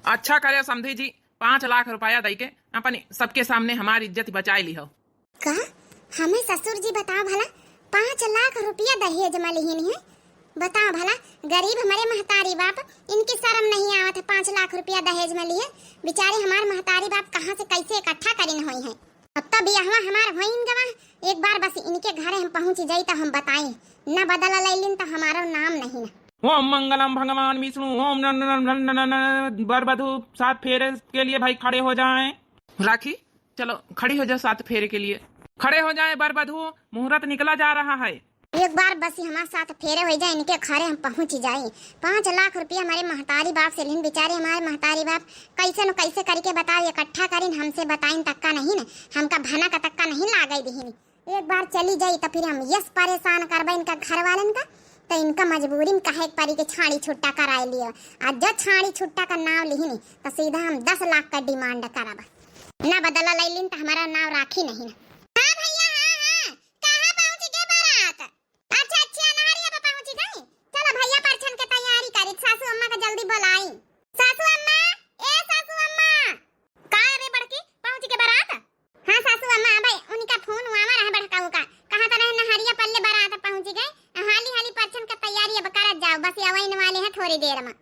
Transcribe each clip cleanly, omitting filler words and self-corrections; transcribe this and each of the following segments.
अच्छा करे समधी जी, 5 लाख रुपया दई के अपने सबके सामने हमारी इज्जत बचाई ली हो। का हमें ससुर जी बताओ भला 5 लाख रुपया दहेज में लिहिन है। बताओ भला गरीब हमारे महतारी बाप, इनकी शर्म नहीं आवत है 5 लाख रुपया दहेज में लिए। बेचारे हमारे महतारी बाप कहाँ से कैसे इकट्ठा करिन होई है। अब तो बियाहवा हमार होइन गवा, एक बार बस इनके घरे हम पहुंच जाई तो हम बताई न बदला लैलिन तो हमारा नाम नहीं। ओम मंगलम भगवान विष्णु, ओम वर वधु 7 फेरे के लिए भाई खड़े हो जाएं। राखी चलो खड़ी हो जाओ 7 फेरे के लिए, खड़े हो जाएं वर वधु, मुहूर्त निकला जा रहा है। एक बार बस हमारे साथ फेरे हो जाए इनके घरे हम पहुंच जाए। 5 लाख रुपया हमारे महतारी बाप से लेन, बेचारे हमारे महतारी बाप कैसे न कैसे करके बताओ इकट्ठा करिन, हमसे बताइन तक्का नहीं न, हमका भना का तक्का नहीं लागई दिहिन। एक बार चली जाई तो फिर हम यस परेशान करबे इनका घर वालन का, तो इनका मजबूरी में कहे परी के छाड़ी छुट्टा कराए लियो। आज जो छाड़ी छुट्टा का नाम लिहिनी तो सीधा हम 10 लाख का डिमांड करब, ना बदला लैलिन तो हमारा नाम राखी नहीं। हां भैया हां कहां पहुंच गए बारात? अच्छा अनहरिया पे पहुंच गए। चलो भैया परछन के तैयारी करी, सासू अम्मा का जल्दी बुलाई। सासू अम्मा, ए सासू अम्मा, का रे बड़की पहुंच के बारात? हां सासू अम्मा भाई उनका फोन हुआ रहा बड़काऊ का, कहां तरह नहरिया पल्ले बारात पहुंच गए। हाली परछन का तैयारी अब करत जाओ, बस आवाइन वाले हैं थोड़ी देर में।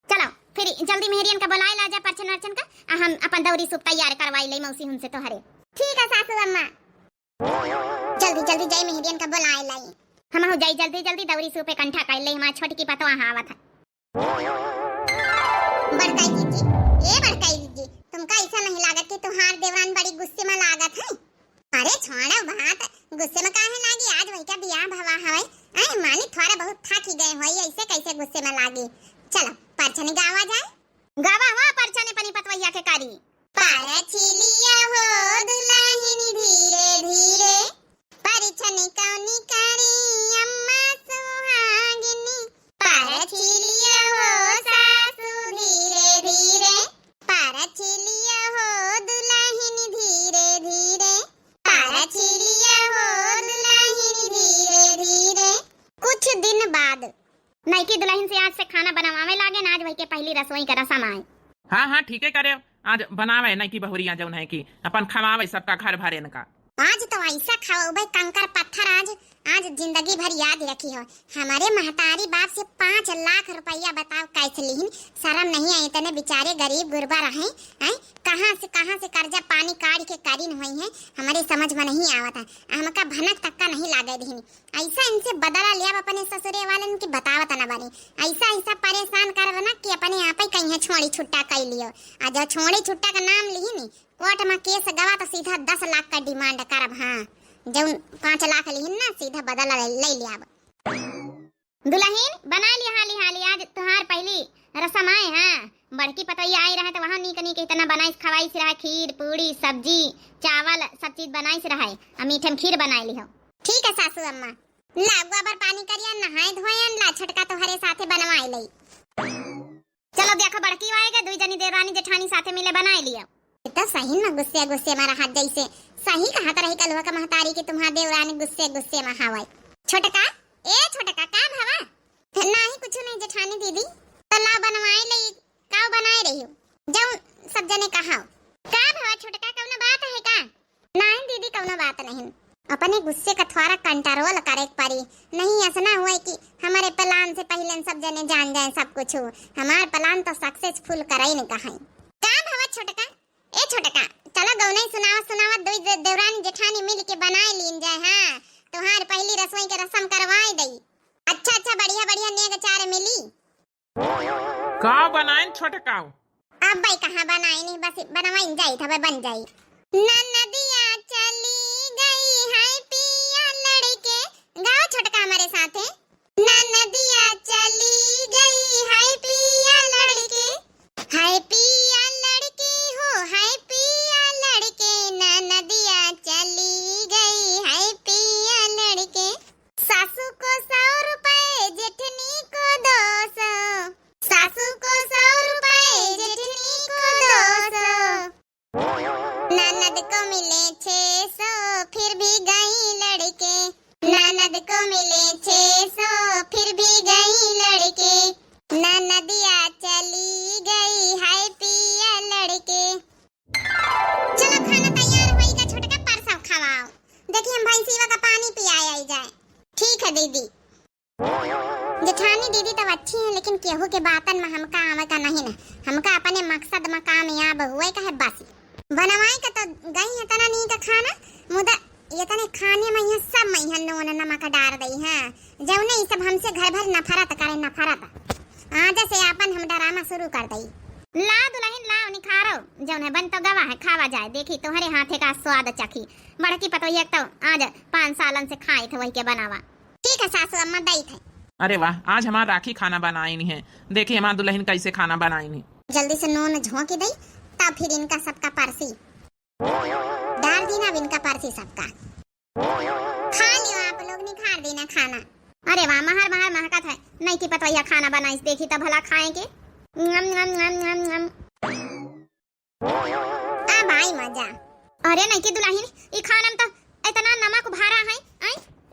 चलो फिर जल्दी मेहरियन का बुलाई ला जा परछन वर्छन का, हम अपन दौरी सूप तैयार करवाई ले मौसी हमसे तो हरे। ठीक है सासू अम्मा, जल्दी जाई मेहरियन का बुलाई लाई, हम हो जाई जल्दी दौरी सूप इकट्ठा कर ले। हमार छोटी की पतो आवत है। बड़काई दीदी, ए बड़काई दीदी, तुमका ऐसा नहीं लागत कि तुम्हार देवरान बड़ी गुस्से में लागत है? अरे छोड़ो बात, गुस्से में काहे लागी, आज वही का बियाह भवा हवे। अरे मानी थोड़ा बहुत थक ही गए होई, ऐसे कैसे गुस्से में लागी। चलो परछन गावा जाए, गावा हुआ परछन पनी पतवैया के कारी। परछिलिया हो दुल्हन धीरे धीरे, परछन कौनी कारी अम्मा सुहागिनी, परछिलिया हो सासू धीरे धीरे, परछिलिया हो दुल्हन धीरे धीरे, परछिलिया हो दुल्हन धीरे धीरे। कुछ दिन बाद नईकी दुल्हन से आज से खाना बनवावे लागे ना, आज वही के पहली रसोई का रसम आए। हाँ ठीक है करे, आज बनावे नहीं की बहुरिया जौन है कि अपन खवावे सबका घर भरे न का। आज तो ऐसा खाओ भाई कंकर पत्थर, आज जिंदगी भर याद रखी हो। हमारे महतारी बाप से 5 लाख रुपया बताओ कैसे लिहिन, शर्म नहीं आई इतने बेचारे गरीब गुरबा रहे हैं। कहां से कर्जा पानी काट के करीन हुई है, हमारे समझ में नहीं आवता। हमका भनक तक्का नहीं लागे दिहिन। ऐसा इनसे बदला लिया अपने ससुरे वालन की बतावत न बानी, ऐसा परेशान करब ना कि अपने आप ही कहीं छोड़ी छुट्टा कर लियो। आज छोड़ी छुट्टा का नाम लिहिन, कोर्ट में केस गवा तो सीधा 10 लाख का डिमांड करब। हाँ जब 5 लाख लिहिन ना सीधा बदला ले लिया। दुल्हन बना ली हाली आज तुहार पहली रसम आए। हाँ बड़की पतोइया आई रहे तो वहाँ नीक इतना बनाई खवाई से रहा, खीर पूड़ी सब्जी चावल सब चीज बनाई से रहा, मीठे में खीर बनाई ली हो। ठीक है सासू अम्मा, ला गोबर पानी करिया नहाए धोयन ला छटका तो हरे साथे बनवाई लई। चलो देखो बड़की आएगा, दुई जनी देवरानी जेठानी साथे मिले बनाई लिया। तो सही में गुस्से में रहा, जैसे सही कहा तरह कलवा का महतारी की तुम्हारे देवरानी गुस्से में हवाई। छोटका का भावा नहीं कुछ नहीं जेठानी दीदी, तो ला बनवाई लई, काऊ बनाए रही हो जब सब जने कहा का भावा। छोटका कौनो बात है का? नहीं दीदी कौनो बात नहीं, अपने गुस्से का थोड़ा कंट्रोल करे पड़ी। नहीं ऐसा ना हुआ कि हमारे प्लान से पहले सब जने जान जाए सब कुछ। हमारा प्लान तो सक्सेसफुल कराई नहीं कहा का भावा। छोटका ए छोटका चलो गौने सुनावा दो देवरानी जेठानी मिल के बनाए लीन जाए। हाँ तुम्हार पहली रसोई के रसम करवाए दई। अच्छा बढ़िया नेग चार मिली। का बनाए छोटका? अब भाई कहाँ बनाए नहीं, बस बनवाई जाई था बन जाई। नदिया चली गई है पिया लड़के, गाओ छोटका हमारे साथ है। नदिया चली गई है पिया लड़के, हाय पिया लड़के हो हाय पिया लड़के, नदिया चली गई है पिया लड़के। सासू को 100 रुपए जेठनी को 200, सासू को 100 रुपए जेठनी को 200, ननद को मिले 600 फिर भी गई लड़के, ननद को मिले 600 केहू के बातन में हमका आवे का नहीं ना, हमका अपने मकसद में कामयाब हुए का है बस। बनवाए का तो गई है तना नहीं का खाना, मुदा ये तने खाने में यहाँ सब में यहाँ नोन नमक डाल दई है, जब नहीं सब हमसे घर भर नफरत करे नफरत। आज से अपन हम डरामा शुरू कर दई। ला दुल्हन लाओ निखारो, जौन है बन तो गवा है खावा जाए, देखी तुम्हारे हाथे का स्वाद चखी। बड़की पतोहिया तो आज 5 सालन से खाए थे वही के बनावा। ठीक है सासू अम्मा दई थे। अरे वाह, आज हमारा राखी खाना बनाई नहीं है। देखिए हमारा दुल्हन कैसे खाना बनाई नहीं। जल्दी से नून झोंकी दई, तब फिर इनका सबका परसी डाल देना, इनका परसी सबका खा लियो आप लोग, निखार देना खाना। अरे वाह, महर महर महकत है। नहीं की पतोहिया खाना बनाई, देखी तब भला खाएंगे। नम नम नम नम नम। अब आई मजा। अरे नहीं की दुल्हन, ई खाना में तो इतना नमक भरा है,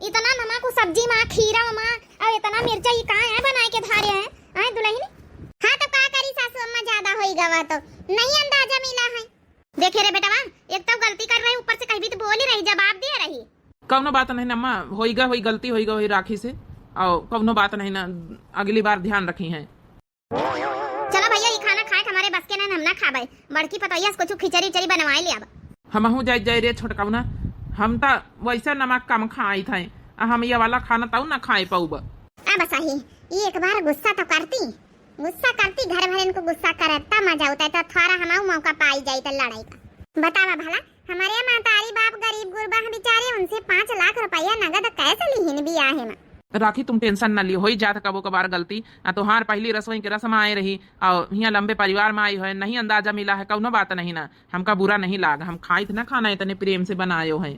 इतना नमक सब्जी में, खीरा में और इतना मिर्चा ही कहां है बनाए के धारे है दुल्हन। हां तो का करी सासू अम्मा, ज्यादा होई गवा तो नहीं अंदाजा मिला है। देखे रे बेटा, एक तो गलती कर रही, ऊपर से कहीं भी तो बोल ही रही, जवाब दे रही। कौनो बात नहीं ना अम्मा, होईगा होई गलती होईगा होई राखी से, और कौनो बात नहीं ना, अगली बार ध्यान रखी है। चलो भैया ये खाना खाए हमारे बस के ना, हम ना खाबे। बड़की पतोहिया कुछ खिचड़ी उचड़ी बनवाई ले अब। हमहू जाए रे छोटकाऊ ना, हम तो वैसे नमक कम खाई थे, हम ये वाला खाना ताऊ ना खाए पाऊ। अब सही, ये एक बार गुस्सा तो करती, घर भर इनको गुस्सा करता मजा होता है, तो थोड़ा हमारा मौका पाई जाए तो लड़ाई का। बतावा भला, हमारे महतारी बाप गरीब गुरबा बेचारे, उनसे 5 लाख रुपया नगद कैसे लिहिन बियाह में। राखी तुम टेंशन न ली, हो ही जात कबो कबार गलती। तोहार पहली रसोई के रस्म आए रही और यहाँ लंबे परिवार में आई है, नहीं अंदाजा मिला है, कौनो बात नहीं ना, हमका बुरा नहीं लागा, हम खाई थे ना खाना, इतने प्रेम से बनायो है।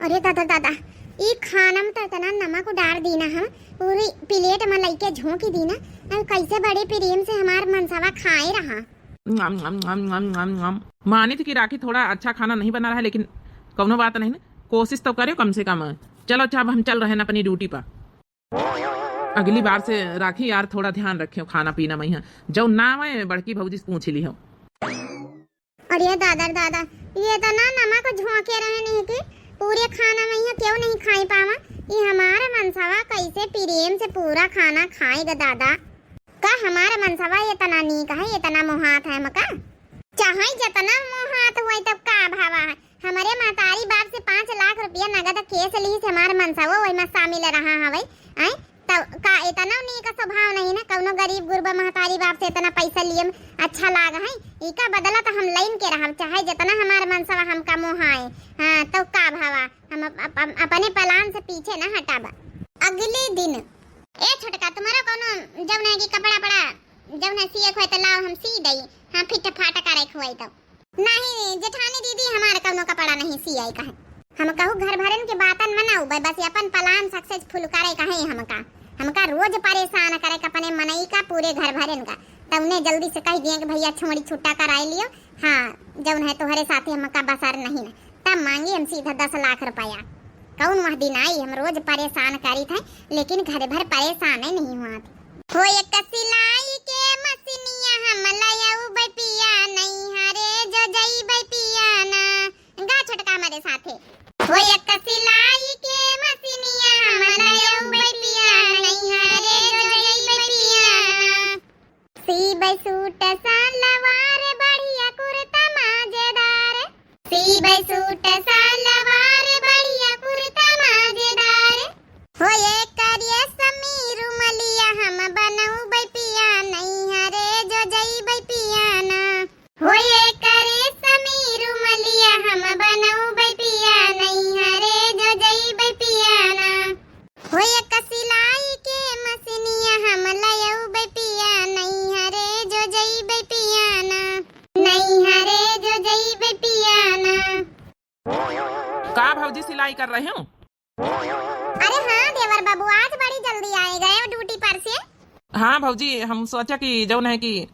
अरे दादा ई खाना में तो इतना नमक डाल दीना, हम पूरी प्लेट में लेके झोंकी दीना, और कैसे बड़े प्रेम से हमार मनसवा खाए रहा। मानी थी कि राखी थोड़ा अच्छा खाना नहीं बना रहा है, लेकिन कौनो बात नहीं ना, कोशिश तो करो कम से कम। चलो अच्छा, अब हम चल रहे हैं अपनी ड्यूटी पर। अगली बार से राखी यार थोड़ा ध्यान रखियो खाना पीना में, जो ना आए बड़की भौजी से पूछ ली हो। अरे दादा ये तो ना नमक झोंके रहे नहीं कि पूरे खाना में यहाँ क्यों नहीं खाई पावा। ये हमारा मनसवा कैसे प्रेम से पूरा खाना खाएगा दादा। का हमारा मनसवा ये तना नीक है, ये तना मोहात है मका, चाहे जितना मोहात हुए तब का भावा है। हमारे महतारी बाप से 5 लाख रुपया नगद केस ली से हमारे मनसवा वही में शामिल रहा हवे। तब का इतना नीक स्वभाव नहीं ना, कौनो गरीब गुरबा महतारी बाप से इतना पैसा लिए अच्छा लाग है। इका बदला तो हम लाइन के रहा, चाहे जितना हमारे मनसवा हमका मोहाए। हाँ तो का भावा, हम अपने प्लान से पीछे ना हटाबा। अगले दिन ए छोटका, तुम्हारा कोनो जब ना की कपड़ा पड़ा जब ना सिए खोए तो लाओ, हम सी दई। हाँ फिट फाटा करे खोए तो नहीं जेठानी दीदी, हमारे कोनो कपड़ा नहीं सियाई का है। हम कहू घर भरन के बातन मनाऊ बस, अपन प्लान सक्सेसफुल करे कहे। हमका रोज परेशान करे अपने मनई का, पूरे घर भरन का। तब उन्हें जल्दी से कह दिए कि भैया छोड़ी छुट्टा कराई लियो। हाँ जब है तुम्हारे साथी हमका बसर नहीं ना, तब मांगी हम सीधा 10 लाख रुपया। कौन वह दिन आई, हम रोज परेशान करी थे, लेकिन घर भर परेशान नहीं हुआ थे। हो एक सिलाई के मशीनिया हम लायऊ बपिया, नहीं हरे जो जई बपिया ना, गा छोटका हमारे साथे। हो एक सिलाई के मशीनिया हम लायऊ बपिया, नहीं हरे जो जई बपिया ना, सीब सूट सलवार बढ़िया कुर्ता मजेदार, सीब सूट सलवार बढ़िया कुर्ता मजेदार। हो एक करिए समीर मलिया हम बनऊ बपिया, नहीं हरे जो जई बपिया ना, हो एक करे समीर मलिया हम बनऊ बपिया, नहीं हरे जो जई बपिया ना, हो एक सिलाई के मशीनिया हम लायऊ बपिया, नहीं हरे जो जई बपिया ना, नहीं हरे जो जई बपिया ना। का भौजी सिलाई कर रहे हो? अरे हाँ देवर बाबू, आज बड़ी जल्दी आए गए ड्यूटी पर से। हाँ भौजी, हम सोचा कि जौन है कि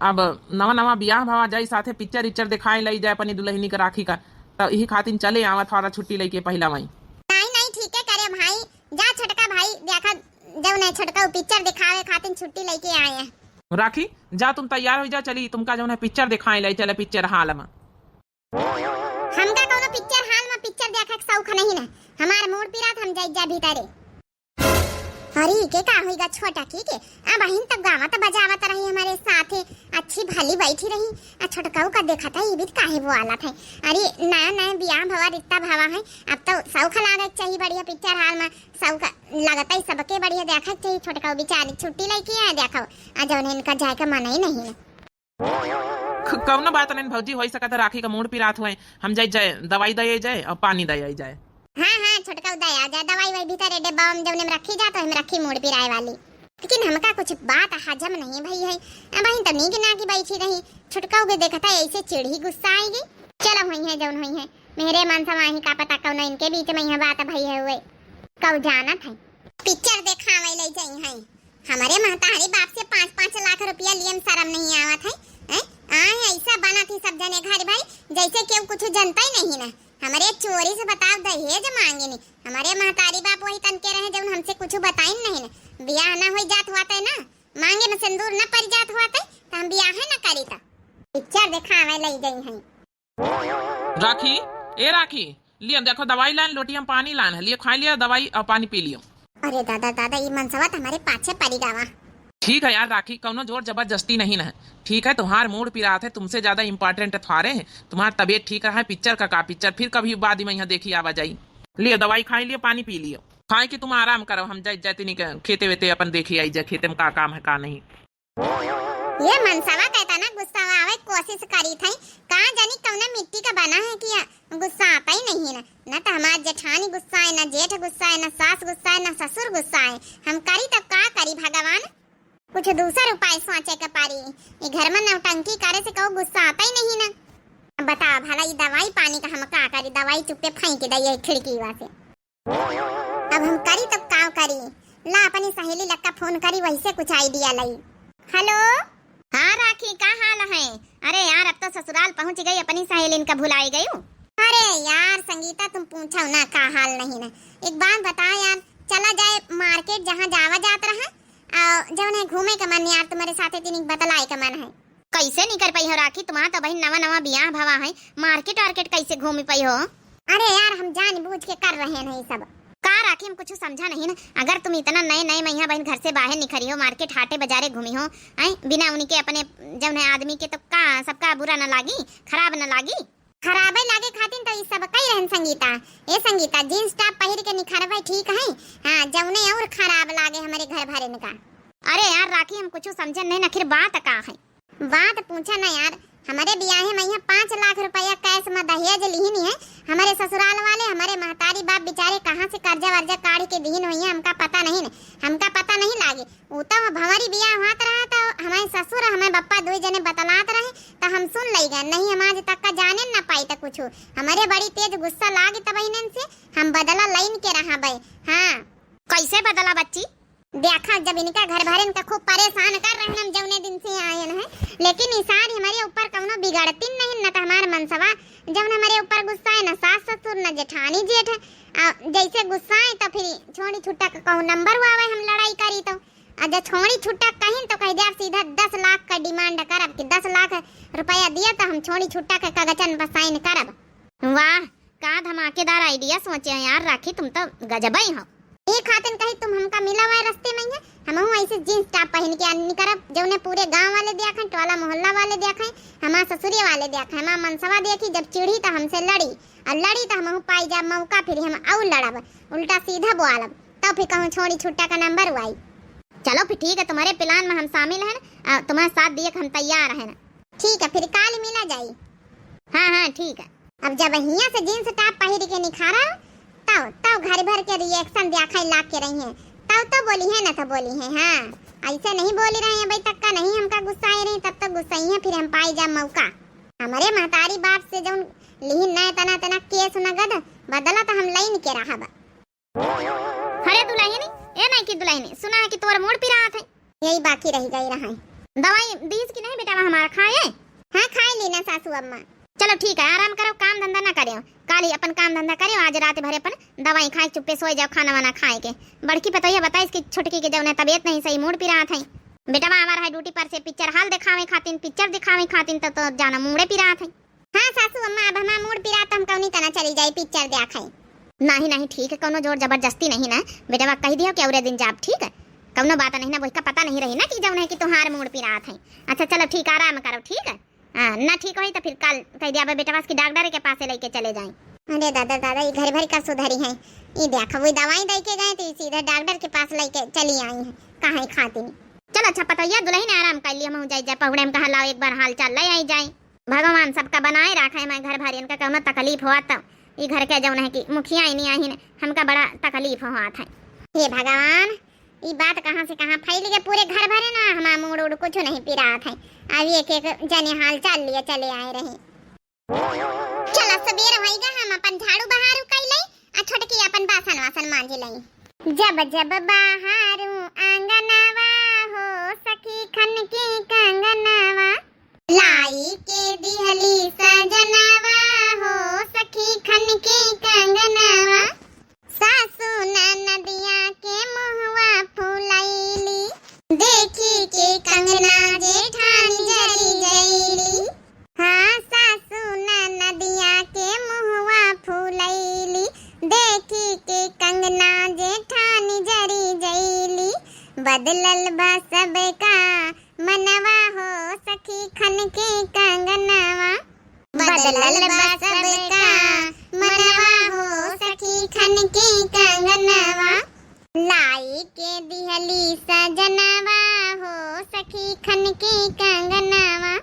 अब नवा ब्याह भावा जाए, साथे पिक्चर इच्चर दिखाए लाई जाए अपनी दुल्हनी का राखी का, तो यही खातिर चले आवा थोड़ा छुट्टी लेके पहला वही। नहीं ठीक है करे भाई, जा छोटका भाई देखा जौन है छोटका पिक्चर दिखावे खातिर छुट्टी लेके आए हैं। राखी जा तुम तैयार हो जा, चली तुमका जौन है पिक्चर दिखाए लाई चले पिक्चर हाल में। हमका कोनो पिक्चर हाल में पिक्चर देखे के शौक नहीं ना, हमार मूड पिरात हम जाई जा भीतरे। अरे के का होइगा छोटा की के आ बहिन तब गावत बजावत रही हमारे साथे अच्छी भली बैठी रही आ छोटकाऊ का देखा था ये भी काहे वो आला था। अरे नया नया बियाह भवा रिश्ता भावा है अब तो सौख लागत चाहिए बढ़िया पिक्चर हाल में सौख लगता है सबके बढ़िया देखा चाहिए। छोटकाऊ बेचारी छुट्टी लेके आए देखो आ जौन इनका जाए का मन ही नहीं कौन बात नहीं भौजी हो सकता राखी का मूड पिरात हुए हम जाए दवाई दे जाए और पानी दे जाए। हाँ हाँ छोटका उदय आ जाए दवाई वही भीतर डिब्बा में जब में रखी जाए तो हम रखी मूड पिराए वाली लेकिन हमका कुछ बात हजम नहीं भई है। बहन तो नीक ना की बैठी रही छुटका उगे देखा था ऐसे चिड़ी गुस्सा आएगी। चलो हुई है जौन हुई है मेरे मन समाही का पता कौन इनके बीच में यह बात भई है हुए कब जाना था पिक्चर देखावे ले जाई है। हमारे महतारी बाप से 5-5 लाख रुपया लिए शर्म नहीं आवत है। ऐसा बना थी सब जने घर भाई जैसे केहू कुछ जनता ही नहीं ना। हमारे चोरी से बताओ दहेज मांगे नहीं हमारे महतारी बाप वही तन के रहे जब हमसे कुछ बताई नहीं ना ब्याह ना हो जात हुआ ना मांगे में सिंदूर न पड़ जात हुआ तो हम ब्याह न करी था पिक्चर दिखावे ले गई हैं। राखी ए राखी लियो देखो दवाई लान लोटी हम पानी लान है लिए खा लिया दवाई और पानी पी लियो। अरे दादा दादा ये मनसवत हमारे पाछे पड़ी गावा। ठीक है यार राखी कौनो जोर जबरदस्ती नहीं ना है। ठीक है तुम्हार मूड पिरा थे तुमसे ज्यादा इम्पोर्टेंट थारे हैं तुम्हारा तबीयत ठीक रहा है पिक्चर का पिक्चर फिर कभी बाद में यहाँ देखी आवाजाई लियो दवाई खाई लियो पानी पी लियो खाए कि तुम आराम करो हम जाते नहीं खेते वेते अपन देखी आई जाए खेते में का काम है का नहीं। ये मनसवा कहता ना गुस्सा आवे कोशिश करी थी कहाँ जानी कौन मिट्टी का बना है कि गुस्सा आता ही नहीं है न तो हमारा जेठानी गुस्सा है न जेठ गुस्सा है न सास गुस्सा है न ससुर गुस्सा है हम करी तब का करी भगवान कुछ दूसरा उपाय सोचे के पारी ये घर में नौटंकी करे से कहो गुस्सा आता ही नहीं ना। बता भला ये दवाई पानी का हम का करी दवाई चुपके फेंक दे खिड़की से अब हम करी तब का करी ला अपनी सहेली लक्का फोन करी वही से कुछ आइडिया लाई। हेलो हाँ राखी का हाल है। अरे यार अब तो ससुराल पहुंच गई अपनी सहेली का भुलाई गई हूँ। अरे यार संगीता तुम पूछो ना का हाल नहीं ना एक बात बता यार चला जाए मार्केट जहाँ जावा जात रहा जब है घूमे का मन यार तुम्हारे साथ तीन बतलाए का मन है। कैसे नहीं कर पाई हो राखी तुम्हारा तो बहन नवा नवा बियाह भवा है मार्केट वार्केट कैसे घूमी पाई हो। अरे यार हम जान बूझ के कर रहे हैं सब का राखी हम कुछ समझा नहीं ना। अगर तुम इतना नए नए मैया बहन घर से बाहर निकली हो मार्केट हाटे बाजारे घूमी हो बिना उनके अपने जब है आदमी के तो का सबका बुरा न लागी खराब न लागी खराबे लागे खातिन तो सब कई रहन संगीता ए संगीता जींस टॉप पहन के निखार भाई ठीक है। हाँ जौने और खराब लागे हमारे घर भरे का। अरे यार राखी हम कुछ समझे नहीं ना फिर बात का है बात पूछा ना यार हमारे ब्याह में यहाँ 5 लाख रुपया कैश में दहेज लिहिन है हमारे ससुराल वाले हमारे महतारी बाप बेचारे कहाँ से कर्जा वर्जा काढ़ के दीन हुई है हमका पता नहीं लागे वो तो भंवरी ब्याह होत रहा तो हमारे ससुर हमारे बप्पा दो जने बतलात रहे तो हम सुन लई गए नहीं हम आज तक का जाने न पाई तो कुछ हमारे बड़ी तेज गुस्सा लागे तब से हम बदला लाइन के रहा भाई। हाँ कैसे बदला बच्ची देखा जब इनका घर भरे इनका खूब परेशान कर रहे हैं हम जौने दिन से आए हैं लेकिन इसान हमारे ऊपर कौनो बिगड़ती नहीं न तो हमारे मनसवा जब हमारे ऊपर गुस्सा है न सास ससुर न जेठानी जेठ जैसे गुस्सा है तो फिर छोड़ी छुट्टा का कहूँ नंबर हुआ हम लड़ाई करी तो जब छोड़ी छुट्टा कहीं तो कह दिया सीधा 10 लाख का डिमांड करब कि 10 लाख रुपया दिया तो हम छोड़ी छुट्टा के कागजन पर साइन करब। वाह का धमाकेदार आइडिया सोचे हैं यार राखी तुम तो गजब ही हो। एक खातिन कही तुम हमका मिला हुआ रास्ते में है हम ऐसे जींस टॉप पहन के आनी करब जौने पूरे गांव वाले देखें टोला मोहल्ला वाले देखें हमारा ससुरी वाले देखें हमारा मनसवा देखी जब चिड़ी तो हमसे लड़ी और लड़ी तो हम पाई जा मौका फिर हम और लड़ब उल्टा सीधा बोलब तब फिर कहूँ छोड़ी छुट्टा का नंबर हुआ। चलो फिर ठीक है तुम्हारे प्लान में हम शामिल हैं तुम्हारे साथ दिए हम तैयार हैं। ठीक है फिर काल मिला जाई। हाँ ठीक है अब जब यहाँ से जींस टॉप पहन के निखारा तब घर भर के रिएक्शन देखा ला के रही है तब तो बोली है ना तो बोली है। हाँ ऐसे नहीं बोली रहे हैं भाई तक का नहीं हमका गुस्सा आई रही तब तक गुस्सा ही है फिर हम पाई जा मौका हमारे महतारी बाप से जो लिहिन नए तना केस नगद बदला तो हम लाइन के रहा। अरे दुल्हनी ए नहीं की दुल्हनी सुना है कि तोर मूड पिरा थे यही बाकी रह गई रहा दवाई दीस की नहीं बेटा हमारा खाए। हाँ खाए लेना सासू अम्मा। चलो ठीक है आराम करो काम धंधा ना करियो कल ही अपन काम धंधा करियो आज रात भरे अपन दवाई खाए चुप्पे सोए जाओ खाना वाना खाए के। बड़की पतोहिया बता इसकी छुटकी के जौने तबीयत नहीं सही मूड पिरा थे बेटा हमारा है ड्यूटी पर से पिक्चर हाल दिखावे खातिन पिक्चर दिखावे खातिन तो जाना मूडे पिरा थे। हाँ सासू अम्मा अब हमारा मूड पिरा तो हम कौनी तना चली जाए पिक्चर देखे नहीं नहीं ठीक है, कोनो जोर जबरदस्ती नहीं ना बेटा, कह दियो कि अगले दिन जाब, ठीक है, कौनो बात नहीं ना, वही का पता नहीं रही ना कि जौन है कि तुहार मूड पिरात है। अच्छा चलो ठीक, आराम करो, ठीक है। हाँ ना ठीक होई तो फिर कल कह दिया बेटा बस की डॉक्टर के पास लेके चले जाएं। अरे दादा दादा ये घर भर का सुधरी है, ये देखो वो दवाई दे के गए तो सीधा डॉक्टर के पास लेके चली आई है, कहाँ खाती नहीं। चलो अच्छा पता है दुल्हन आराम कर लिया, हम जाए पहुड़े में कहा लाओ एक बार हाल चाल ले आई जाए। भगवान सबका बनाए रखा है, मैं घर भर इनका कौनो तकलीफ हुआ तो ये घर के जौन है कि मुखिया ही नहीं आई, हमका बड़ा तकलीफ हुआ था। हे भगवान ये बात कहाँ से कहाँ फैल गया पूरे घर भरे ना, हमारा मूड उड़ कुछ नहीं पी रहा था, अब एक एक जने हाल चाल लिए चले आए रहे। चलो सबेर होइगा, हम अपन झाड़ू बहारू कर लई आ छोटकी अपन बासन वासन मांज लई। जब जब बहारू आंगनवा हो सखी खन के कंगनवा, लाई के दिहली सजनवा हो सखी खन के कंगनवा, सासू ननदिया के मुहवा फुलैली, देखी के कंगना जेठानी जरी जैली। हाँ सासू ननदिया के मुहवा फुलैली, देखी के कंगना जेठानी जरी जैली, बदलल बा सबका मनवा हो सखी खन के कंगनवा, बदलल बा सबका मनवा हो सखी खन के कंगनवा, लाई के दिहली सजनवा हो सखी खन के कंगनवा,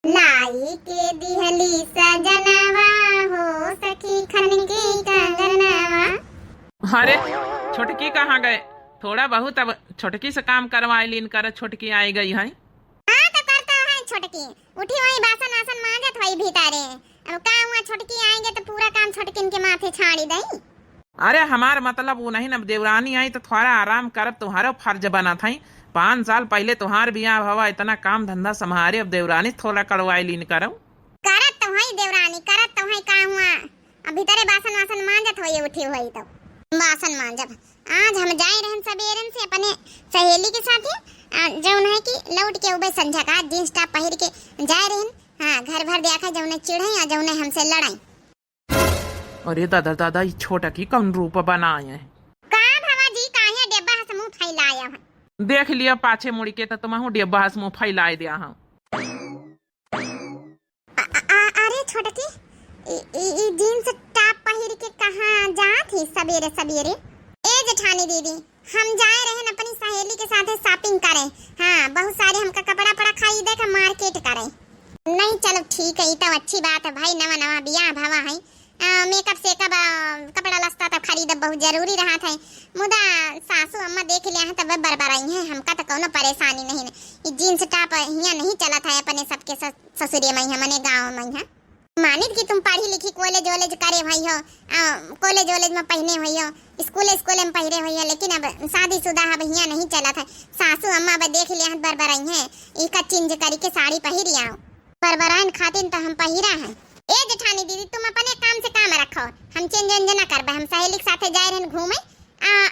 लाई के दिहली सजनवा हो सखी खन के कंगनवा। अरे छोटकी कहाँ गए? थोड़ा बहुत अब छोटकी से काम करवाए लीन कर, छोटकी आई गई है। हाँ तो करता है छोटकी, उठी वही बासन वासन मांजत वही भीतरे, अब का हुआ छोटकी आएंगे तो पूरा काम छोटकिन के माथे छाड़ी दई। अरे हमार मतलब वो नहीं, अब देवरानी आई तो थोड़ा आराम करब, तुम्हारा फर्ज बना था। 5 साल पहले तुम्हार बियाह हवा, इतना काम धंधा संभारे, अब देवरानी थोड़ा करवाए लीन करो। करत तो है देवरानी, करत तो है, का हुआ अब भीतरे बासन वासन मांजत होई, उठी हुई तो बासन मांजब। आज हम जाए रहन सबेरन से अपने सहेली के साथ, जौन है कि लौट के उबे संझा का जींस टॉप पहिर के जाए रहन। हाँ घर भर देखा जौने चिढ़ई और जौने हमसे लड़ाई। अरे दादा दादा ये छोटकी कौन रूप बनाए हैं? का भवा जी काहे डेब्बा हस मुंह फैलाया है? देख लिया पाछे मुड़ के तो तुम डेब्बा हस मुंह फैलाए दिया हूँ। अरे छोटकी ई जींस टॉप पहिर के कहाँ जात ही सबेरे सबेरे? ए जेठानी दीदी हम जाए रहे अपनी सहेली के साथ शॉपिंग करें। हाँ बहुत सारे हमका कपड़ा पड़ा खरीदे का मार्केट करें। नहीं चलो ठीक है, ये तो अच्छी बात है भाई, नवा नवा बियाह भवा है, मेकअप से कब कपड़ा लस्ता तब खरीद बहुत जरूरी रहा था। मुदा सासू अम्मा देख लिया है तब बरबराई है, हमका तो कोनो परेशानी नहीं है। ये जींस टॉप यहाँ नहीं चला था अपने सबके ससुरे में, मने गाँव में है। मानित कि तुम पढ़ी लिखी कॉलेज वॉलेज करे भाई हो, कॉलेज वॉलेज में पहने हुई हो, स्कूल में पहरे हुई हो, लेकिन अब शादीशुदा अब यहाँ नहीं चला था। सासू अम्मा अब देख लिया बरबराई है, इका चिंज करी के साड़ी पहिरी आओ, बरबराइन खातिर तो हम पहिरा है। ए जेठानी दीदी तुम अपने काम से काम रखो, हम चेंज वेंज न करबे, हम सहेली के साथे जाए रहन घूमे,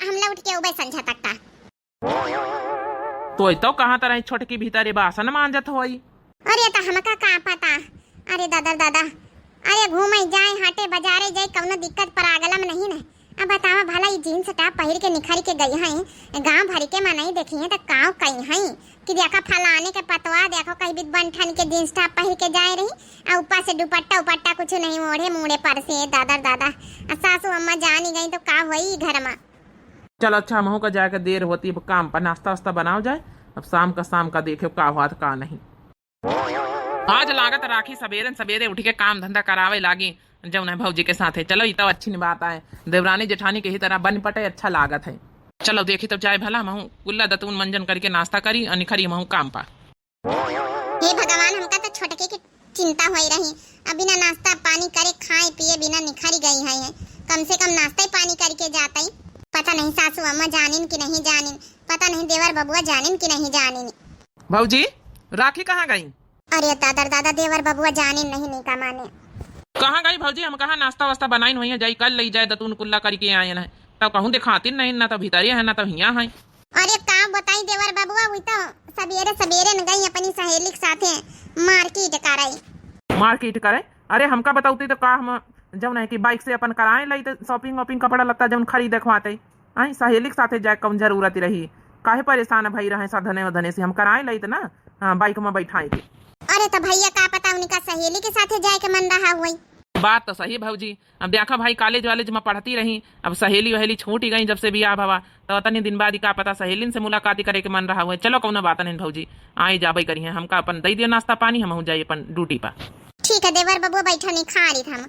हम लौट के उबे संझा तक ता। तो कहाँ तरह छोटकी भीतर बासन मांजत होई? अरे तो हमका का पता। अरे दादा दादा अरे घूमे जाए हाटे बाजारे जाए, कौनो दिक्कत पर आगलम नहीं ना। अब बतावा भला ये जींस टॉप पहिर के निखर के गई हैं, गांव भर के में नहीं देखी है तो काव कहीं हैं कि देखा फलाने के पतवा देखो कहीं भी बनठन के जींस टॉप पहिर के जाए रही, और ऊपर से दुपट्टा उपट्टा कुछ नहीं ओढ़े मुड़े पर से। दादा दादा सासू अम्मा जानी गई तो का हुई घर में। चल अच्छा महू का जाकर देर होती, काम पर नाश्ता वास्ता बनाओ जाए, अब शाम का देखो का हुआ का नहीं। आज लागत राखी सवेरे सवेरे उठ के काम धंधा करावे लागी जौन है भौजी के साथ है। चलो ये तो अच्छी बात है, देवरानी जेठानी के ही तरह बन पटे अच्छा लागत है। चलो देखी तो जाए भला महू कुल्ला दतून मंजन करके नाश्ता करी और निखरी महू काम पा। हे भगवान हमका तो छोटके की चिंता होई रही, अब बिना नाश्ता पानी करे खाए पिए बिना निखरी गई है, कम से कम नाश्ता ही पानी करके जाता ही। पता नहीं सासू अम्मा जानिन कि नहीं जानिन, पता नहीं देवर बबुआ जानिन कि नहीं जानिन। भौजी राखी कहाँ गई? अरे दादा दादा देवर बबुआ जानिन नहीं का माने। कहाँ गई भौजी? हम कहा नाश्ता वास्ता बनाई हुई है, जाई कल ले जाए दतून कुल्ला करके आए हैं, तब कहूँ दिखाती नहीं, ना तो भीतरिया है ना तो हिया है। अरे का बताई देवर बबुआ हुई तो सवेरे सवेरे न गई अपनी सहेली के साथे मार्केट करे। मार्केट करे अरे हमका बताऊती तो का हम जौन है कि बाइक से अपन कराए लाई तो शॉपिंग वॉपिंग कपड़ा लगता जौन खरीद देखवाते आई सहेली के साथे जाए कौन जरूरत रही काहे परेशान भई रहे साधने वधने से हम कराए लाई तो ना बाइक में बैठाए के। अरे तो भैया का पता उनका सहेली के साथे जाए के मन रहा हुई। बात तो सही भौजी, अब देखा भाई कॉलेज वालेज में पढ़ती रही, अब सहेली वहेली छूट ही गई जब से बियाह भवा, तो अतनी दिन बाद का पता सहेलिन से मुलाकात करे के मन रहा हुआ। चलो कौनो बात नहीं भौजी, आए जाबे करी है हमका अपन दे दियो नाश्ता पानी, हम हो जाइए अपन ड्यूटी पर। ठीक है देवर बबुआ बैठो नहीं खा रही था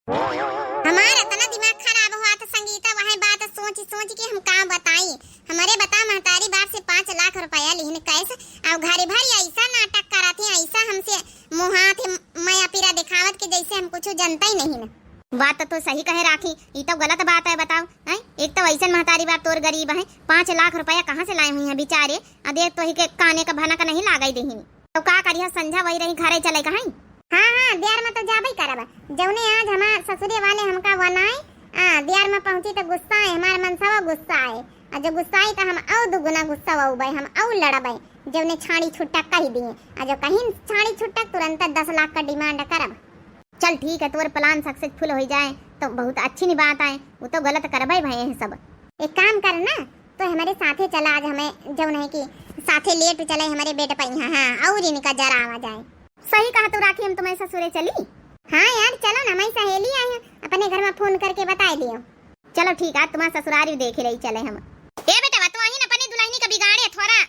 हमारा इतना दिमाग खराब हुआ तो संगीता वह बात सोच सोच के हम काम बताई। हमारे बता महतारी बाप से 5 लाख रुपया लिहन कैसे अब घरे भर ऐसा नाटक कराते हैं, ऐसा हमसे मुहात माया पीरा दिखावत के जैसे हम कुछ जानता ही नहीं ना। बात तो सही कहे राखी, ये तो गलत बात है बताओ। एक तो वैसे महतारी बाप तोर गरीब है, 5 लाख रुपया कहाँ से लाए हुई है बेचारे, देख तो ही के काने का भाना का नहीं लागाई देही तो का करिया संझा वही रही घरे चले कहीं। हाँ बिहार में तो जाबे करब जौने आज हमार ससुरे वाले हमका बनाए बिहार में पहुंची तो गुस्सा है हमारे मनसा गुस्सा है, और जब गुस्सा आई तो हम और दुगुना गुस्सा हुए, हम और लड़बे जौने छाड़ी छुट्टा कह दिए, और जब कहीं छाड़ी छुट्टा तुरंत 10 लाख का डिमांड करब। चल ठीक है तोर प्लान सक्सेसफुल हो जाए तो बहुत अच्छी नहीं बात है, वो तो गलत करबे भाई है सब। एक काम कर ना तो हमारे साथे चला, आज हमें जौन है कि साथे लेट चले हमारे बेड पे यहाँ। हाँ और इनका जरा आवा जाए। सही कहा तो राखी, हम तुम्हें ससुरे चली। हाँ यार चलो ना, मैं सहेली आई हूँ, अपने घर में फोन करके बता दियो। चलो ठीक है, तुम्हारा ससुरारी देख रही चले हम। ए बेटा तू आही ना अपनी दुल्हनी का बिगाड़े थोड़ा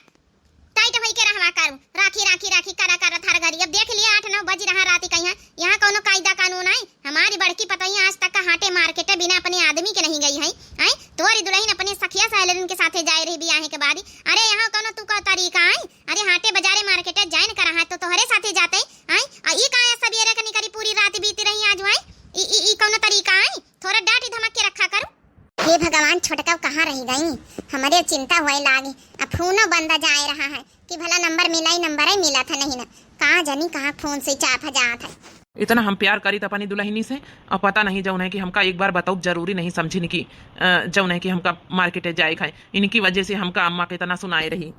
टाइट होई के रहवा करू, राखी राखी राखी करा करा थार घरी। अब देख लिया 8-9 बज रहा रात का, यहाँ कोनो कायदा कानून है? हमारी बड़की पतोही आज तक का हाटे मार्केट बिना अपने आदमी के नहीं गई है। आई तोरी दुल्हन अपने सखिया सहेलिन के साथे जाए रही बियाह के बाद। अरे यहाँ कोनो तू का तरीका है? अरे हाटे बाजारे मार्केट जाइन करा है तो तोहरे साथे जाते आई आ ई काया सबेरे कनी करी पूरी रात बीती रही आज भाई। ई कोनो तरीका है? थोड़ा डांट धमक के रखा करो। हे भगवान छोटका कहाँ रह गई, हमारे चिंता हुए लागी। अब फोनो बंदा जाए रहा है कि भला नंबर मिला ही नंबर ही मिला था नहीं ना, कहाँ जानी कहाँ फोन स्विच ऑफ जाता है। इतना हम प्यार करी अपनी दुल्हनी से और पता नहीं जौन है कि हमका एक बार बताओ जरूरी नहीं समझिन की जौन है कि हमका मार्केट जाए खाए, इनकी वजह से हमका अम्मा के इतना सुनाए रही।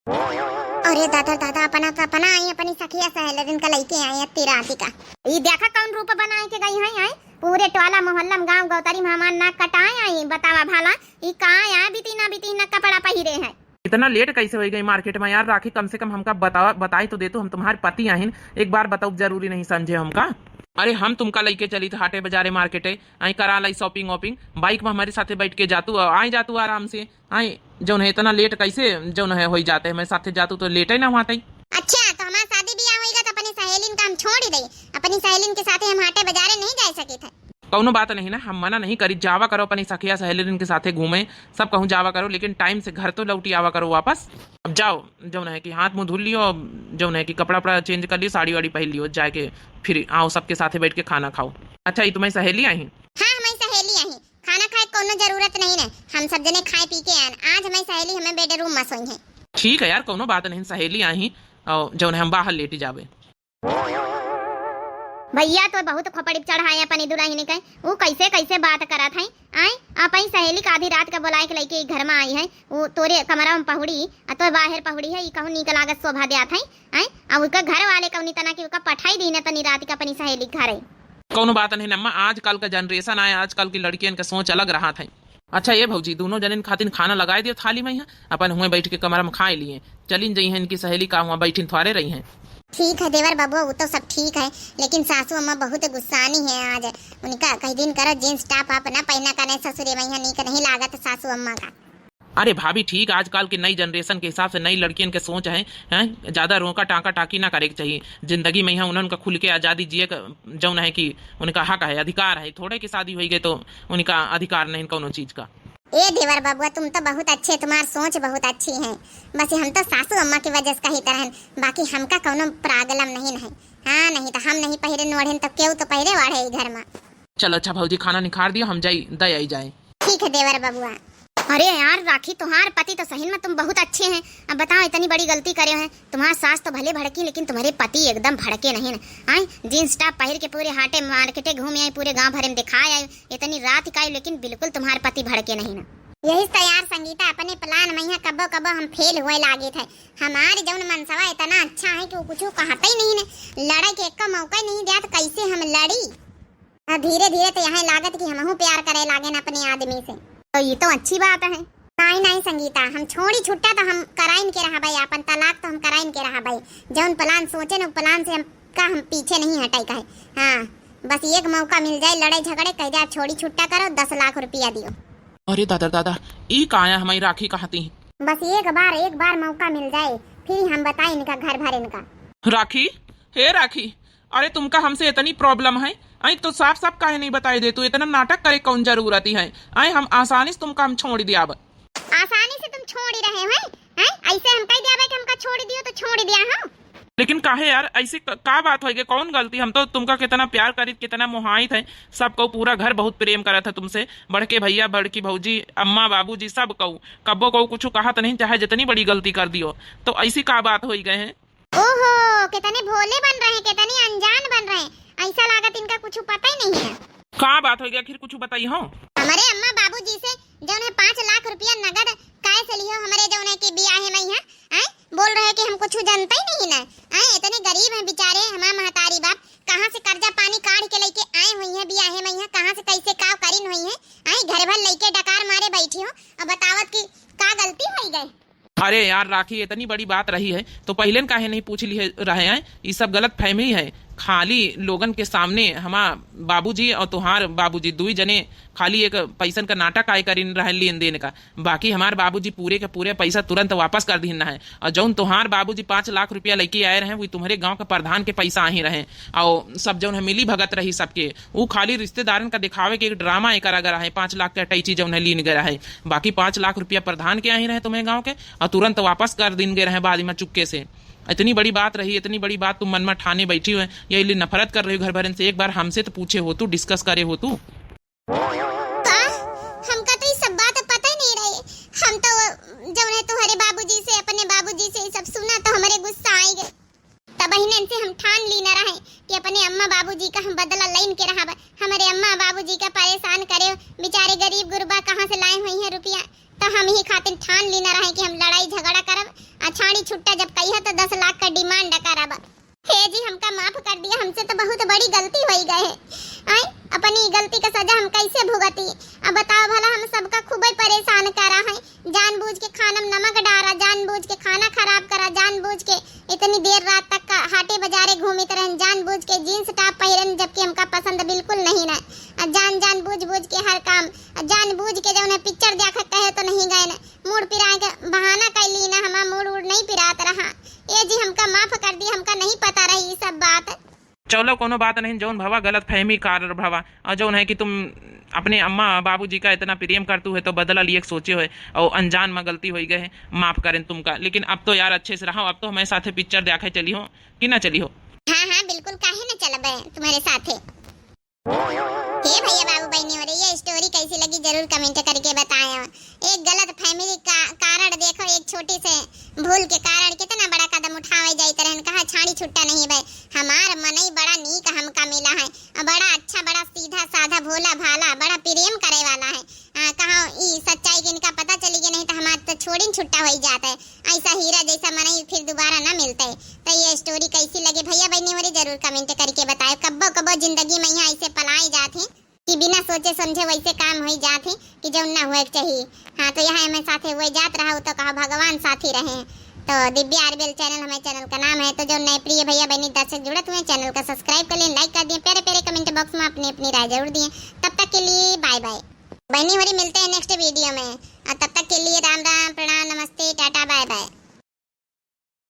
अरे दादा दादा अपना तो अपना आई अपनी सखिया सहेलिन का लेके आए तेरा आती का। ये देखा कौन रूप बनाए के गई है? आई पूरे टोला मोहल्ला में गांव गौतरी में हमार नाक कटाए आई। बतावा भाला ये कहाँ या बीती ना कपड़ा पहिरे है। इतना लेट कैसे हो गई मार्केट में यार? राखी कम से कम हमका बताई तो दे, तो हम तुम्हारे पति आहिन, एक बार बताओ जरूरी नहीं समझे हमका? अरे हम तुमका लेके चली तो हाटे बाजारे मार्केटे आई करा लाई शॉपिंग वॉपिंग, बाइक में हमारे साथे बैठ के जातू आई जातू आराम से। आई जौन है इतना लेट कैसे जौन है हो जाते है, मैं साथे जातू तो लेट ही ना हुआ। अच्छा तो हमारा शादी ब्याह होएगा तो अपनी सहेलिन का हम छोड़ ही दे, अपनी सहेलिन के साथे हम हाटे बाजारे नहीं जा सके थे। कौनो बात नहीं ना, हम मना नहीं करी, जावा करो अपनी सखिया सहेलिन के साथे घूमे, सब कहूँ जावा करो, लेकिन टाइम से घर तो लौटी आवा करो वापस। अब जाओ जौन है कि हाथ मुंह धुल लियो, जौन है कि कपड़ा वपड़ा चेंज कर लियो, साड़ी वाड़ी पहन लियो, जाके फिर आओ सबके साथे बैठ के खाना खाओ। अच्छा ये तुम्हें सहेली आई? हाँ हमारी सहेली आई, खाना खाए कोनो जरूरत नहीं ना, हम सब जने खाए पी के आए। आज हमारी सहेली हमें बेडरूम में सोई है। ठीक है यार कोनो बात नहीं, सहेली आई और जौन है हम बाहर लेटी जावे। भैया तो बहुत खोपड़ी चढ़ाए अपनी दुल्हन के, वो कैसे कैसे बात करा था। आई अपनी सहेली का आधी रात का बुलाए के लेके घर में आई है, वो तोरे कमरा में पहुड़ी तो बाहर पहुड़ी है, कहूँ नीक लागत शोभा दिया था। आई अब उसका घर वाले कहूँ तना की पठाई दी ना तनी रात का अपनी सहेली घर। कौनो बात नहीं नम्मा, आजकल का जनरेशन आया, आजकल की लड़कियन का सोच अलग रहा था। अच्छा ये भौजी दोनों जन खातिर खाना लगाए दियो थाली में, अपन हुए बैठ के कमरा में खाए लिए, चलिन जई है इनकी सहेली का हुआ बैठी थोड़े रही है। ठीक है देवर बाबू वो तो सब ठीक है, लेकिन सासू अम्मा बहुत गुस्सानी है आज। उनका कई दिन करो जींस टॉप आप ना पहना करे, ससुरे वही नीक नहीं लागत सासू अम्मा का। अरे भाभी ठीक, आजकल की नई जनरेशन के हिसाब से नई लड़कियन के सोच है, ज्यादा रोका टाका टाकी ना करे के चाहिए जिंदगी में। यहाँ उनका खुल के आजादी जिए जौन है कि उनका हक है, अधिकार है, थोड़े की शादी हुई गई तो उनका अधिकार नहीं कोनो चीज का। ए देवर बाबुआ तुम तो बहुत अच्छे, तुम्हारी सोच बहुत अच्छी है, बस हम तो सासू अम्मा की वजह से कही तरह, बाकी हमका कोनो प्रॉब्लम नहीं है। हाँ नहीं तो हम नहीं पहरे नोढ़े तो क्यों तो पहरे वाढ़े घर में। चलो अच्छा भौजी खाना निखार दियो, हम जाई दे आई जाए। ठीक है देवर बाबुआ। अरे यार राखी तुम्हारे पति तो सही में तुम बहुत अच्छे हैं, अब बताओ इतनी बड़ी गलती करे हैं। तुम्हारा सास तो भले भड़की, लेकिन तुम्हारे पति एकदम भड़के नहीं ना। आई जींस टॉप पहन के पूरे हाटे मार्केटे घूमे आए, पूरे गांव भरे में दिखाए आए, इतनी रात का, लेकिन बिल्कुल तुम्हारे पति भड़के नहीं ना। यही तैयार संगीता अपने प्लान में यहाँ कब्बो कब्बो हम फेल हुए लागे थे। हमारे जौन मनसवा इतना अच्छा है कि वो कुछ कहते ही नहीं ने, लड़ाई के एक मौका नहीं दिया तो कैसे हम लड़ी। धीरे धीरे तो यहाँ लागत कि हमहू प्यार करे लागे न अपने आदमी से, तो ये तो अच्छी बात है। नहीं नहीं संगीता, हम छोड़ी छुट्टा तो हम कराइन के रहा भाई, अपन तलाक तो हम कराइन के रहा भाई। जौन प्लान सोचे न प्लान से हम पीछे नहीं हटाई कहे। हाँ, बस एक मौका मिल जाए लड़ाई झगड़े कह दे छोड़ी छुट्टा करो, 10 लाख रुपया दियो। अरे दादा दादा, ई काया हमारी राखी कहती। बस एक बार मौका मिल जाए फिर हम बताए इनका घर भर इनका। राखी, हे राखी, अरे तुमका हमसे इतनी प्रॉब्लम है, आई तो साफ साफ काहे नहीं बताई दे, तू इतना नाटक करे कौन जरूरत है। आई हम आसानी से तुमका हम छोड़ दिया। आसानी से तुम छोड़ ही रहे हो हैं? ऐसे हम कह दिया कि हमका छोड़ दियो तो छोड़ दिया हम। लेकिन काहे यार ऐसी का बात होगी, कौन गलती? हम तो तुमका कितना प्यार करी, कितना मोहाइत है, सबको पूरा घर बहुत प्रेम करा था तुमसे, बड़के भैया बड़की भौजी अम्मा बाबूजी सब कहू, कब्बो कहू कुछ कहा तो नहीं, चाहे जितनी बड़ी गलती कर दियो, तो ऐसी का बात हो गए हैं। ओहो, कितने भोले बन रहे हैं, कितने अनजान बन रहे हैं, ऐसा लागत इनका कुछ पता ही नहीं है। का बात हो गया, आखिर कुछ बताइए। हो हमारे अम्मा बाबूजी से जौन है 5 लाख रुपया नगद काय से लियो हमारे जौन है कि बियाह है मैया, बोल रहे कि हम कुछ जानते ही नहीं ना। इतने गरीब हैं बेचारे, हमारा महतारी बाप कहाँ से कर्जा पानी काढ़ के लेके आए हुई है बियाह है मैया, कहाँ से कैसे का करीन हुई है। घर भर लेके डकार मारे बैठी हो और बतावत की का गलती हो गई। अरे यार राखी, इतनी बड़ी बात रही है तो पहले काहे नहीं पूछ लिए रहे हैं? ये सब गलत फहमी है, खाली लोगन के सामने हमार बाबूजी और तुहार बाबूजी दुई जने खाली एक पैसन का नाटक आय करीन रहे लेन देन का, बाकी हमार बाबूजी पूरे के पूरे पैसा तुरंत वापस कर दीन है। और जौन तुहार बाबूजी 5 लाख रुपया लेके आए रहे, वही तुम्हारे गांव के प्रधान के पैसा ही रहे, और सब जौन है मिली भगत रही सबके, वो खाली रिश्तेदारन का दिखावे के एक ड्रामा एक करा है। 5 लाख का अटैची जौन है लीन गया है, बाकी 5 लाख रुपया प्रधान के ही रहे तुम्हें गाँव के, और तुरंत वापस कर दिन गए रहे बाद में चुपके से। इतनी बड़ी बात रही, इतनी बड़ी बात तुम मन में ठाने बैठी हुए, ये लिए नफरत कर रही हो घर भरन से। एक बार हमसे तो पूछे हो तू, डिस्कस करे हो तू। हमका तो ये सब बात पता ही नहीं रही। हम तो जब ने तुम्हारे बाबूजी से अपने बाबूजी से सब सुना तो हमारे गुस्सा आई गए, तब बहनन से हम ठान ली न रहे कि अपने अम्मा बाबूजी का हम बदला लाइन के रहा। हमारे अम्मा बाबूजी का परेशान करे, बेचारे गरीब गुरबा कहाँ से लाए हुई है रुपया, तो हम ही खातिर ठान ली न रहे कि हम लड़ाई झगड़ा करब, अछाड़ी छुट्टा जब कही तो 10 लाख का डिमांड करब। हे जी, हमका माफ कर दिया, हमसे तो बहुत बड़ी गलती हो गई है। अपनी गलती का सजा हम कैसे भुगती? अब बताओ भला, हम सबका खूब ही परेशान करा है, जानबूझ के खाना में नमक डाला, जानबूझ के खाना खराब करा, जानबूझ के इतनी देर रात तक का हाटे बाजारे घूमते रहे, जानबूझ के जीन्स टॉप पहरन जबकि हमका पसंद बिल्कुल नहीं ना, जान बूझ के हर काम, जानबूझ के जौन है पिक्चर देखा कहे तो नहीं गए ना, मूड पिराए के बहाना कैली ना, हमारा मूड नहीं पिरात रहा। ये जी हमका माफ कर दी, हमका नहीं पता रही ये सब बात। चलो कोनो बात नहीं, जौन भवा गलत फहमी कार भवा, और जौन है कि तुम अपने अम्मा बाबूजी का इतना प्रेम करतू है तो बदला लिए सोचे हो, और अनजान में गलती हो गए है, माफ करें तुमका। लेकिन अब तो यार अच्छे से रहो, अब तो हमारे साथे पिक्चर देखे चली हो कि ना चली हो? हाँ हाँ बिल्कुल, काहे ना चलब तुम्हारे साथे। हे भैया बाबू बहनी, हो रही है स्टोरी कैसी लगी जरूर कमेंट करके बताएं। एक गलत फैमिली का कारण देखो, एक छोटी से भूल के कारण कितना बड़ा कदम उठावे जाते रहन, कहा छाड़ी छुट्टा नहीं भाई। हमार मन ही बड़ा नीक हमका मिला है, बड़ा अच्छा, बड़ा सीधा साधा भोला भाला, बड़ा प्रेम करे वाला है। कहा ई सच्चाई की इनका पता चली गई नहीं तो हमार तो छोड़ी छुट्टा हो जाता है, ऐसा हीरा जैसा मन ही फिर दोबारा ना मिलता है। तो ये स्टोरी कैसी लगी भैया बहनी हो रही जरूर कमेंट करके बताए। कब्बो कब्बो जिंदगी में यहाँ ऐसे पलाई जाते कि बिना सोचे समझे वैसे काम हो जाते कि जो ना हुए चाहिए। हाँ, तो यहाँ हमें साथे हुए जात रहा तो कहा भगवान साथी रहे। तो दिव्या आरबीएल चैनल हमारे चैनल का नाम है। तो जो नए प्रिय भैया बहनी दर्शक जुड़े हुए चैनल का सब्सक्राइब कर लें, लाइक कर दिए, प्यारे प्यारे कमेंट बॉक्स में अपनी अपनी राय जरूर दिए। तब तक के लिए बाय बाय बहनी हो रही, मिलते हैं नेक्स्ट वीडियो में। तब तक के लिए राम राम, प्रणाम, नमस्ते, टाटा।